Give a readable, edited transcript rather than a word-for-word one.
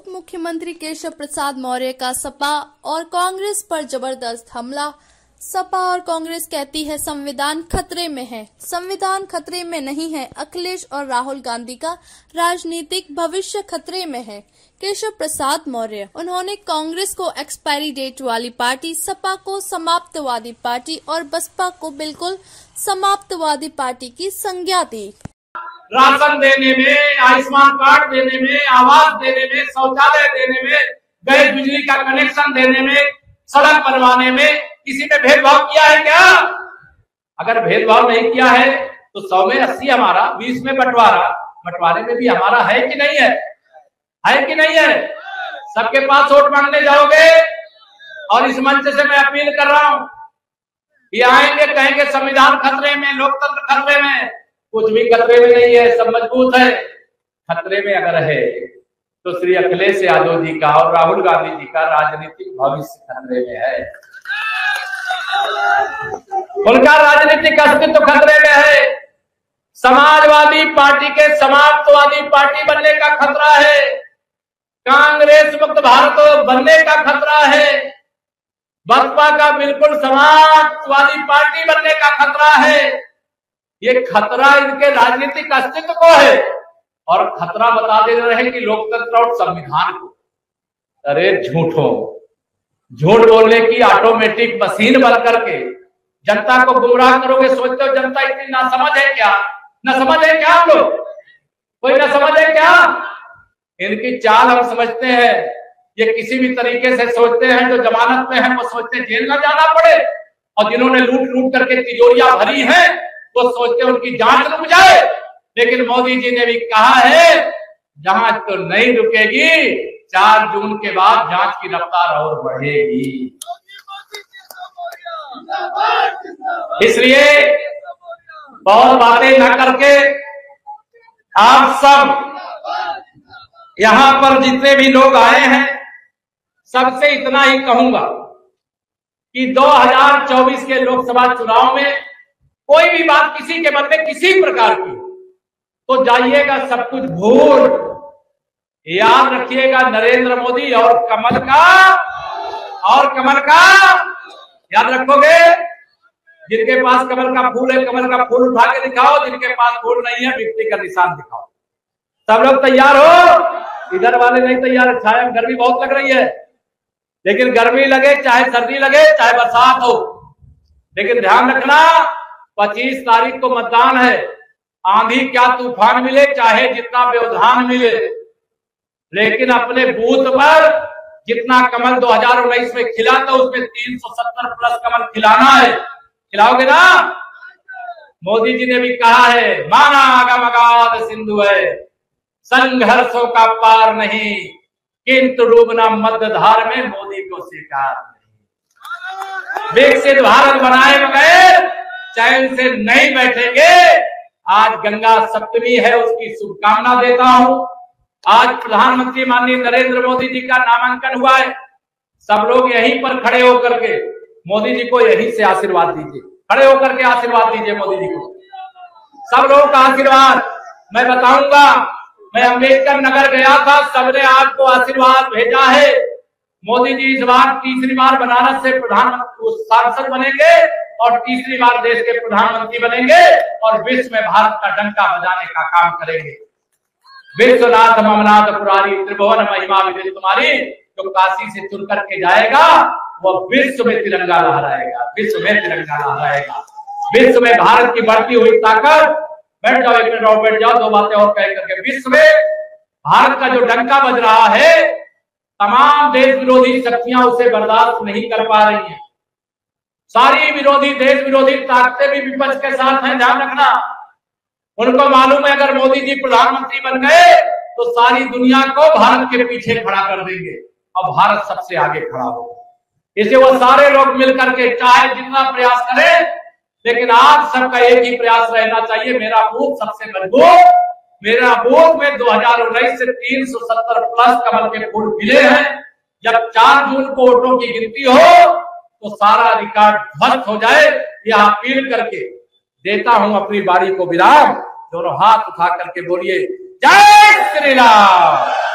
उप मुख्यमंत्री केशव प्रसाद मौर्य का सपा और कांग्रेस पर जबरदस्त हमला। सपा और कांग्रेस कहती है संविधान खतरे में है। संविधान खतरे में नहीं है, अखिलेश और राहुल गांधी का राजनीतिक भविष्य खतरे में है। केशव प्रसाद मौर्य। उन्होंने कांग्रेस को एक्सपायरी डेट वाली पार्टी, सपा को समाप्तवादी पार्टी और बसपा को बिल्कुल समाप्तवादी पार्टी की संज्ञा दी। राशन देने में, आयुष्मान कार्ड देने में, आवास देने में, शौचालय देने में, गैस बिजली का कनेक्शन देने में, सड़क बनवाने में किसी ने भेदभाव किया है क्या? अगर भेदभाव नहीं किया है तो 100 में 80 हमारा, 20 में बंटवारे में भी हमारा है कि नहीं है? है कि नहीं है? सबके पास वोट मांगने जाओगे? और इस मंच से मैं अपील कर रहा हूं, ये आएंगे कहेंगे संविधान खतरे में, लोकतंत्र खतरे में। कुछ भी खतरे में नहीं है, सब मजबूत है। खतरे में अगर है तो श्री अखिलेश यादव जी का और राहुल गांधी जी का राजनीतिक भविष्य खतरे में है। उनका राजनीतिक अस्तित्व खतरे में है। समाजवादी पार्टी के समाप्तवादी पार्टी बनने का खतरा है। कांग्रेस मुक्त भारत बनने का खतरा है। बसपा का बिल्कुल समाजवादी पार्टी बनने का खतरा है। ये खतरा इनके राजनीतिक अस्तित्व को है और खतरा बता दे रहे हैं कि लोकतंत्र और संविधान को। अरे झूठ बोलने की ऑटोमेटिक मशीन बन करके जनता को गुमराह करोगे। सोचते हो जनता इतनी नासमझ है क्या? नासमझ है क्या? हम लोग कोई नासमझ है क्या? इनकी चाल हम समझते हैं। ये किसी भी तरीके से सोचते हैं, जो जमानत में है वो सोचते हैं जेल ना जाना पड़े, और जिन्होंने लूट करके तिजोरियां भरी हैं वो सोचते हैं उनकी जांच रुक जाए। लेकिन मोदी जी ने भी कहा है जांच तो नहीं रुकेगी, 4 जून के बाद जांच की रफ्तार और बढ़ेगी। इसलिए बहुत बातें न करके आप सब यहां पर जितने भी लोग आए हैं सबसे इतना ही कहूंगा कि 2024 के लोकसभा चुनाव में कोई भी बात किसी के मन में किसी प्रकार की तो जाइएगा सब कुछ भूल। याद रखिएगा नरेंद्र मोदी और कमल का याद रखोगे। जिनके पास कमल का फूल है, कमल का फूल उठा के दिखाओ। जिनके पास फूल नहीं है, विक्ट्री का निशान दिखाओ। सब लोग तैयार हो? इधर वाले नहीं तैयार। छाया में गर्मी बहुत लग रही है, लेकिन गर्मी लगे चाहे सर्दी लगे चाहे बरसात हो, लेकिन ध्यान रखना 25 तारीख को मतदान है। आंधी क्या तूफान मिले, चाहे जितना व्यवधान मिले, लेकिन अपने बूथ पर जितना कमल 2019 में खिला था उसमें 370 प्लस कमल खिलाना है। खिलाओगे ना? मोदी जी ने भी कहा है माना आगम अगाध सिंधु है, संघर्षों का पार नहीं, किंतु डूबना मध्यधार में मोदी को स्वीकार नहीं। विकसित भारत बनाए बगैर चैन से नहीं बैठेंगे। आज गंगा सप्तमी है, उसकी शुभकामना देता हूं। आज प्रधानमंत्री माननीय नरेंद्र मोदी जी का नामांकन हुआ है। सब लोग यहीं पर खड़े होकर के मोदी जी को यहीं से आशीर्वाद दीजिए। खड़े होकर के आशीर्वाद दीजिए मोदी जी को। सब लोगों का आशीर्वाद मैं बताऊंगा। मैं अम्बेडकर नगर गया था, सबने आपको आशीर्वाद भेजा है। मोदी जी इस बार तीसरी बार बनारस से प्रधानमंत्री सांसद बनेंगे और तीसरी बार देश के प्रधानमंत्री बनेंगे और विश्व में भारत का डंका बजाने का काम करेंगे। विश्वनाथ ममनाथ पुरारी त्रिभुवन महिमा विदित तुम्हारी। जो काशी से चुन करके जाएगा वो विश्व में तिरंगा लहराएगा, विश्व में तिरंगा लहराएगा। विश्व में भारत की बढ़ती हुई ताकत। बैठ जाओ, 1 मिनट और बैठ जाओ, 2 बातें और कह करके। विश्व में भारत का जो डंका बज रहा है, तमाम देश विरोधी शक्तियां उसे बर्दाश्त नहीं कर पा रही हैं। सारी विरोधी देश विरोधी ताकतें भी विपक्ष के साथ हैं। ध्यान रखना, उनको मालूम है अगर मोदी जी प्रधानमंत्री बन गए तो सारी दुनिया को भारत के पीछे खड़ा कर देंगे और भारत सबसे आगे खड़ा होगा। इसे वो सारे लोग मिलकर के चाहे जितना प्रयास करें, लेकिन आज सबका एक ही प्रयास रहना चाहिए, मेरा बूथ सबसे मजबूत। मेरा बूथ में 2019 से 370 प्लस कमल के फूल खिले हैं। जब 4 जून को वोटों की गिनती हो तो सारा रिकॉर्ड ध्वस्त हो जाए। यह अपील करके देता हूं अपनी बारी को विराम। दोनों हाथ उठा करके बोलिए जय श्री राम।